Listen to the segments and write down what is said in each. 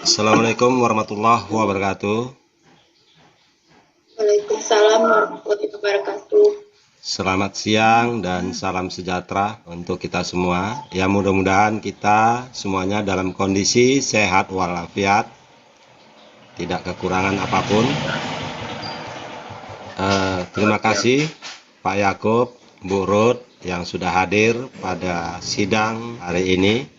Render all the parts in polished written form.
Assalamualaikum warahmatullahi wabarakatuh. Waalaikumsalam warahmatullahi wabarakatuh. Selamat siang dan salam sejahtera untuk kita semua. Ya, mudah-mudahan kita semuanya dalam kondisi sehat walafiat, tidak kekurangan apapun. Terima kasih Pak Yakub, Bu Ruth yang sudah hadir pada sidang hari ini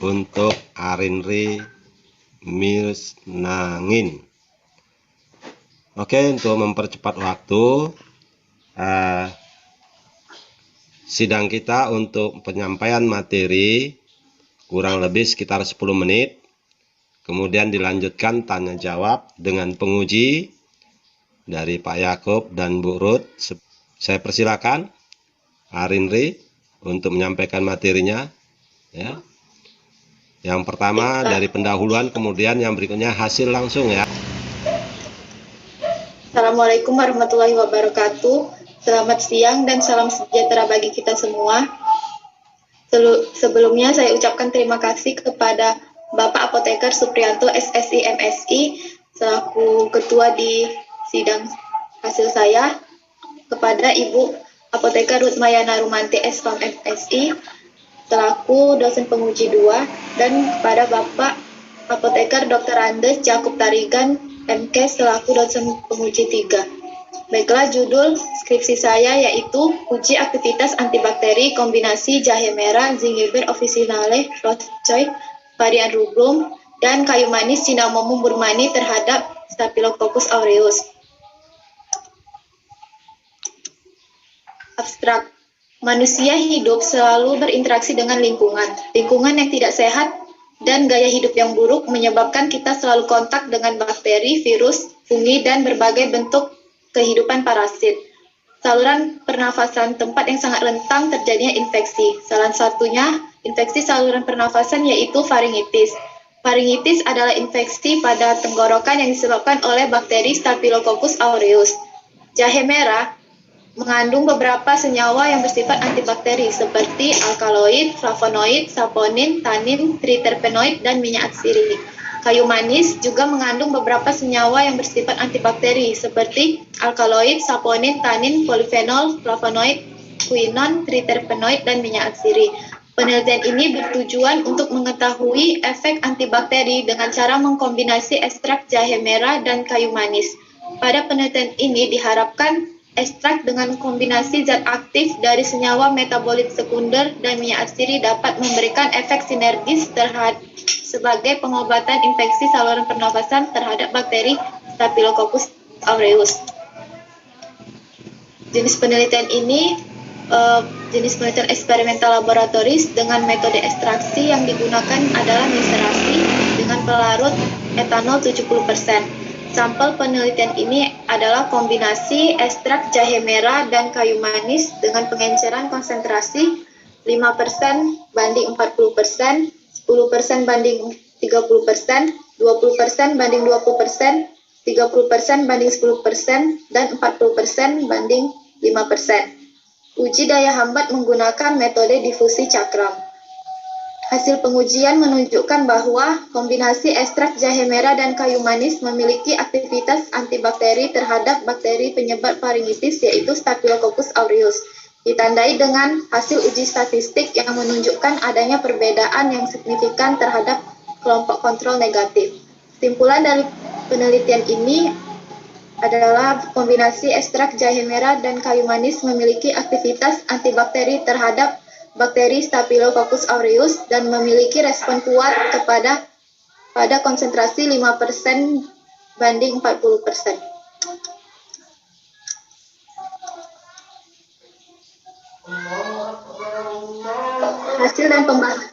untuk Arinri Misnangin. Oke, untuk mempercepat waktu, sidang kita untuk penyampaian materi kurang lebih sekitar 10 menit. Kemudian dilanjutkan tanya jawab dengan penguji dari Pak Yakub dan Bu Ruth. Saya persilakan Arinri untuk menyampaikan materinya. Ya. Yang pertama dari pendahuluan, kemudian yang berikutnya hasil langsung ya. Assalamualaikum warahmatullahi wabarakatuh. Selamat siang dan salam sejahtera bagi kita semua. Sebelumnya saya ucapkan terima kasih kepada Bapak Apoteker Supriyanto SSI MSI selaku ketua di sidang hasil saya, kepada Ibu Apoteker Ruth Mayana Rumanti SPAM MSI selaku dosen penguji 2, dan kepada Bapak Apoteker Dr. Andes Jakub Tarigan MK selaku dosen penguji 3. Baiklah, judul skripsi saya yaitu uji aktivitas antibakteri kombinasi jahe merah Zingiber officinale Rothschild varian rubrum dan kayu manis Cinnamomum burmani terhadap Staphylococcus aureus. Abstrak. Manusia hidup selalu berinteraksi dengan lingkungan. Lingkungan yang tidak sehat dan gaya hidup yang buruk menyebabkan kita selalu kontak dengan bakteri, virus, fungi, dan berbagai bentuk kehidupan parasit. Saluran pernafasan, tempat yang sangat rentan terjadinya infeksi. Salah satunya infeksi saluran pernafasan yaitu faringitis. Faringitis adalah infeksi pada tenggorokan yang disebabkan oleh bakteri Staphylococcus aureus. Jahe merah mengandung beberapa senyawa yang bersifat antibakteri seperti alkaloid, flavonoid, saponin, tanin, triterpenoid, dan minyak atsiri. Kayu manis juga mengandung beberapa senyawa yang bersifat antibakteri seperti alkaloid, saponin, tanin, polifenol, flavonoid, quinon, triterpenoid, dan minyak atsiri. Penelitian ini bertujuan untuk mengetahui efek antibakteri dengan cara mengkombinasi ekstrak jahe merah dan kayu manis. Pada penelitian ini diharapkan ekstrak dengan kombinasi zat aktif dari senyawa metabolit sekunder dan minyak atsiri dapat memberikan efek sinergis sebagai pengobatan infeksi saluran pernafasan terhadap bakteri Staphylococcus aureus. Jenis penelitian ini jenis penelitian eksperimental laboratoris dengan metode ekstraksi yang digunakan adalah miserasi dengan pelarut etanol 70%. Sampel penelitian ini adalah kombinasi ekstrak jahe merah dan kayu manis dengan pengenceran konsentrasi 5% banding 40%, 10% banding 30%, 20% banding 20%, 30% banding 10%, dan 40% banding 5%. Uji daya hambat menggunakan metode difusi cakram. Hasil pengujian menunjukkan bahwa kombinasi ekstrak jahe merah dan kayu manis memiliki aktivitas antibakteri terhadap bakteri penyebab faringitis yaitu Staphylococcus aureus. Ditandai dengan hasil uji statistik yang menunjukkan adanya perbedaan yang signifikan terhadap kelompok kontrol negatif. Kesimpulan dari penelitian ini adalah kombinasi ekstrak jahe merah dan kayu manis memiliki aktivitas antibakteri terhadap bakteri Staphylococcus aureus dan memiliki respon kuat pada konsentrasi 5% banding 40%. Hasil dan pembahasan.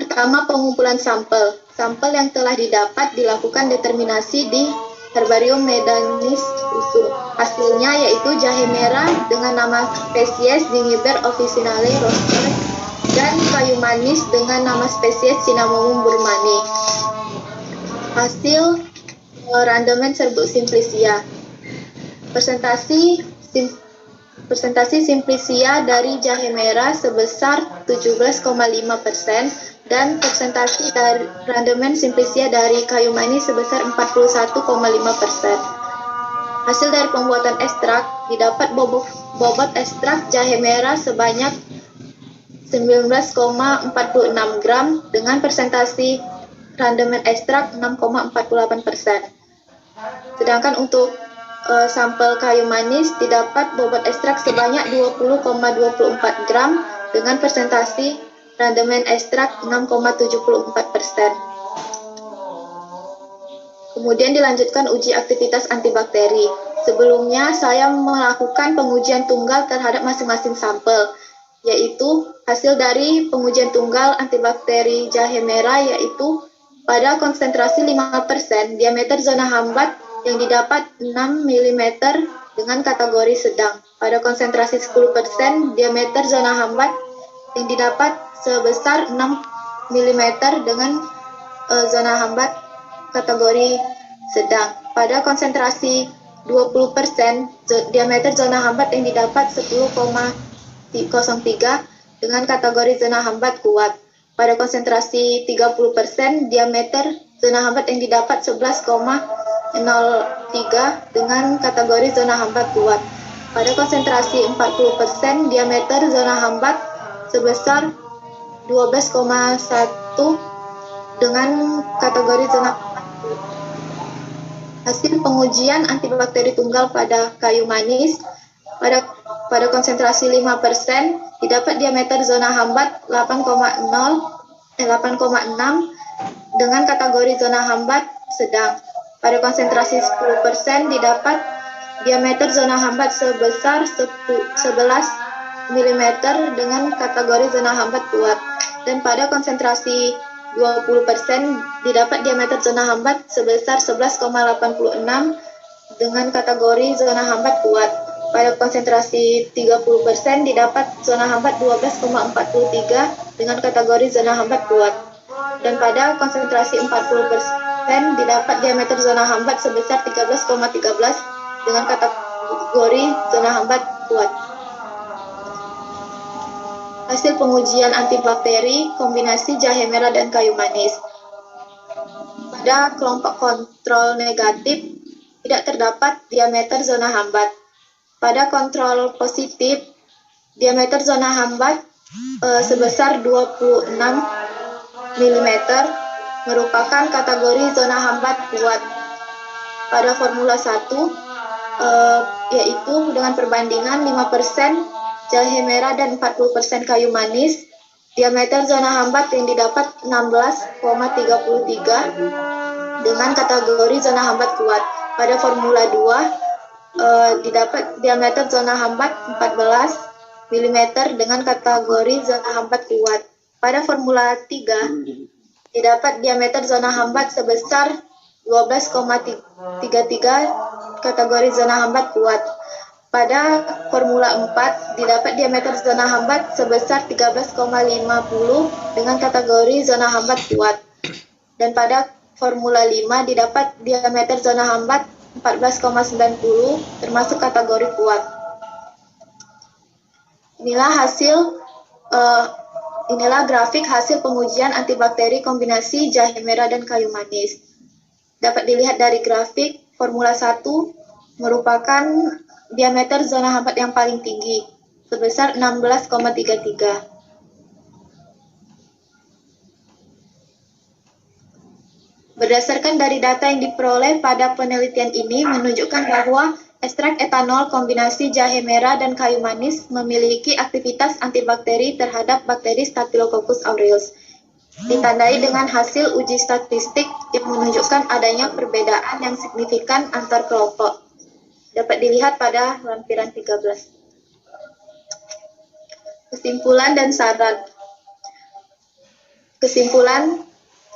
Pertama, pengumpulan sampel. Sampel yang telah didapat dilakukan determinasi di Herbarium Medanis Usum. Hasilnya yaitu jahe merah dengan nama spesies Zingiber officinale Rothschild dan kayu manis dengan nama spesies Cinnamomum burmani. Hasil randomen serbuk simplicia. Persentase simplicia dari jahe merah sebesar 17,5% dan persentase dari randemen simplicia dari kayu manis sebesar 41,5%. Hasil dari pembuatan ekstrak didapat bobot ekstrak jahe merah sebanyak 19,46 gram dengan persentase randemen ekstrak 6,48%. Sedangkan untuk sampel kayu manis didapat bobot ekstrak sebanyak 20,24 gram dengan persentase randemen ekstrak 6,74%. Kemudian dilanjutkan uji aktivitas antibakteri. Sebelumnya saya melakukan pengujian tunggal terhadap masing-masing sampel, yaitu hasil dari pengujian tunggal antibakteri jahe merah yaitu pada konsentrasi 5% diameter zona hambat yang didapat 6 mm dengan kategori sedang. Pada konsentrasi 10% diameter zona hambat yang didapat sebesar 6 mm dengan zona hambat kategori sedang. Pada konsentrasi 20% diameter zona hambat yang didapat 10,03 dengan kategori zona hambat kuat. Pada konsentrasi 30% diameter zona hambat yang didapat 11,03 dengan kategori zona hambat kuat. Pada konsentrasi 40% diameter zona hambat sebesar 12,1 dengan kategori zona hambat. Hasil pengujian antibakteri tunggal pada kayu manis pada konsentrasi 5% didapat diameter zona hambat 8,6 dengan kategori zona hambat sedang. Pada konsentrasi 10% didapat diameter zona hambat sebesar 11 mm dengan kategori zona hambat kuat. Dan pada konsentrasi 20% didapat diameter zona hambat sebesar 11,86 dengan kategori zona hambat kuat. Pada konsentrasi 30% didapat zona hambat 12,43 dengan kategori zona hambat kuat. Dan pada konsentrasi 40% didapat diameter zona hambat sebesar 13,13 dengan kategori zona hambat kuat. Hasil pengujian antibakteri kombinasi jahe merah dan kayu manis. Pada kelompok kontrol negatif tidak terdapat diameter zona hambat. Pada kontrol positif diameter zona hambat sebesar 26 mm merupakan kategori zona hambat kuat. Pada formula 1 yaitu dengan perbandingan 5% jahe merah dan 40% kayu manis, diameter zona hambat yang didapat 16,33 dengan kategori zona hambat kuat. Pada formula 2 didapat diameter zona hambat 14 mm dengan kategori zona hambat kuat. Pada formula 3 didapat diameter zona hambat sebesar 12,33 kategori zona hambat kuat. Pada formula 4 didapat diameter zona hambat sebesar 13,50 dengan kategori zona hambat kuat. Dan pada formula 5 didapat diameter zona hambat 14,90 termasuk kategori kuat. Inilah grafik hasil pengujian antibakteri kombinasi jahe merah dan kayu manis. Dapat dilihat dari grafik, formula 1 merupakan diameter zona hambat yang paling tinggi, sebesar 16,33. Berdasarkan dari data yang diperoleh pada penelitian ini menunjukkan bahwa ekstrak etanol kombinasi jahe merah dan kayu manis memiliki aktivitas antibakteri terhadap bakteri Staphylococcus aureus. Ditandai dengan hasil uji statistik yang menunjukkan adanya perbedaan yang signifikan antar kelompok. Dapat dilihat pada lampiran 13. Kesimpulan dan saran. Kesimpulan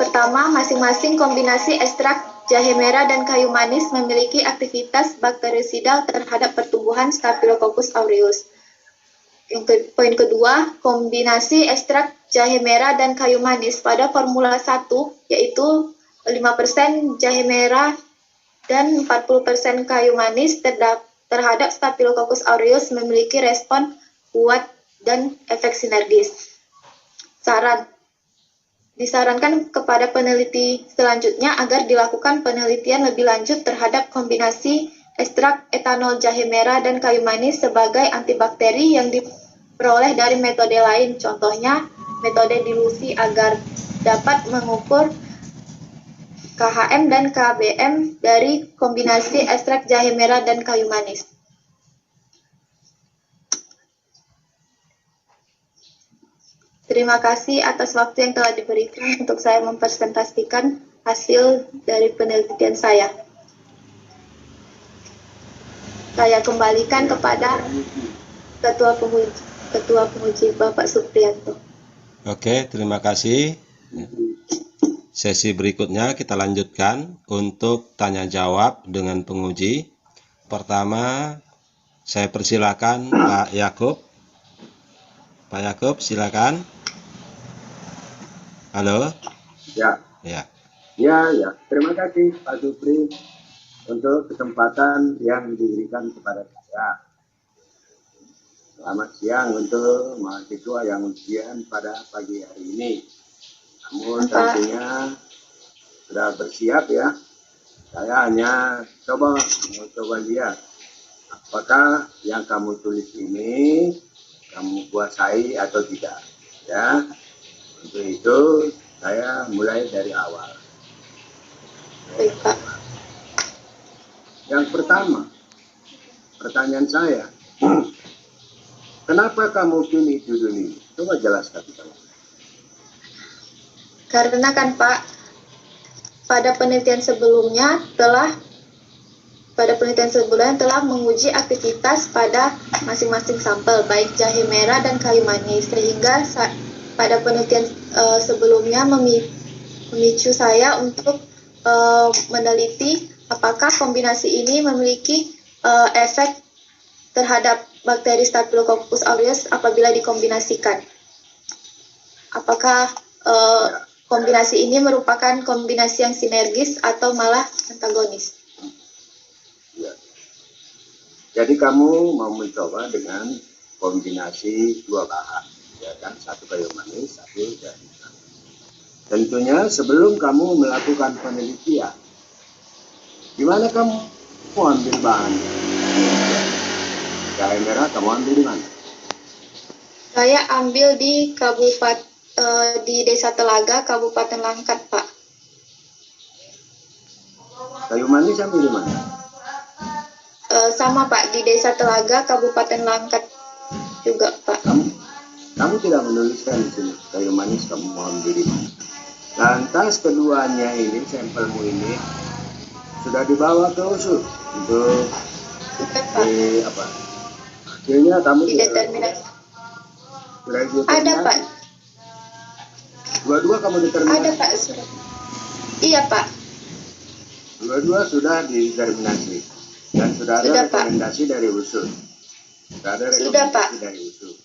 pertama, masing-masing kombinasi ekstrak jahe merah dan kayu manis memiliki aktivitas bakterisidal terhadap pertumbuhan Staphylococcus aureus. Poin kedua, kombinasi ekstrak jahe merah dan kayu manis pada formula 1 yaitu 5% jahe merah dan 40% kayu manis terhadap Staphylococcus aureus memiliki respon kuat dan efek sinergis. Saran. Disarankan kepada peneliti selanjutnya agar dilakukan penelitian lebih lanjut terhadap kombinasi ekstrak etanol jahe merah dan kayu manis sebagai antibakteri yang diperoleh dari metode lain, contohnya metode dilusi agar dapat mengukur KHM dan KBM dari kombinasi ekstrak jahe merah dan kayu manis. Terima kasih atas waktu yang telah diberikan untuk saya mempresentasikan hasil dari penelitian saya. Saya kembalikan kepada Ketua Penguji Bapak Supriyanto. Oke, terima kasih. Sesi berikutnya kita lanjutkan untuk tanya jawab dengan penguji. Pertama, saya persilakan Pak Yakub. Pak Yakub, silakan. Halo. Ya. Ya. Ya. Terima kasih Pak Supri untuk kesempatan yang diberikan kepada saya. Selamat siang untuk mahasiswa yang ujian pada pagi hari ini. Namun tentunya sudah bersiap ya. Saya hanya coba lihat apakah yang kamu tulis ini kamu kuasai atau tidak. Ya. Untuk itu saya mulai dari awal. Baik, Pak. Yang pertama, pertanyaan saya, kenapa kamu pilih judul ini? Coba jelaskan kita. Karena kan Pak, pada penelitian sebelumnya telah menguji aktivitas pada masing-masing sampel, baik jahe merah dan kayu manis, sehingga pada penelitian sebelumnya memicu saya untuk meneliti apakah kombinasi ini memiliki efek terhadap bakteri Staphylococcus aureus apabila dikombinasikan. Apakah kombinasi ini merupakan kombinasi yang sinergis atau malah antagonis? Ya. Jadi kamu mau mencoba dengan kombinasi dua bahan, ya kan? Satu kayu manis, satu jahe merah. Tentunya sebelum kamu melakukan penelitian, gimana kamu ambil bahannya? Jahe merah kamu ambil di mana? Saya ambil di di Desa Telaga, Kabupaten Langkat, Pak. Kayu manis ambil di mana? Sama Pak, di Desa Telaga, Kabupaten Langkat juga Pak. Kamu tidak menuliskan di sini kayu manis kamu mau ambil di mana. Lantas keduanya ini, sampelmu ini sudah dibawa ke USUD untuk hasilnya kamu dideterminasi. Ada Pak. Dua-dua kamu determinasi. Ada Pak surat. Iya Pak. Dua-dua sudah dideterminasi dan sudah ada rekomendasi dari USUD. Sudah ada rekomendasi dari USUD.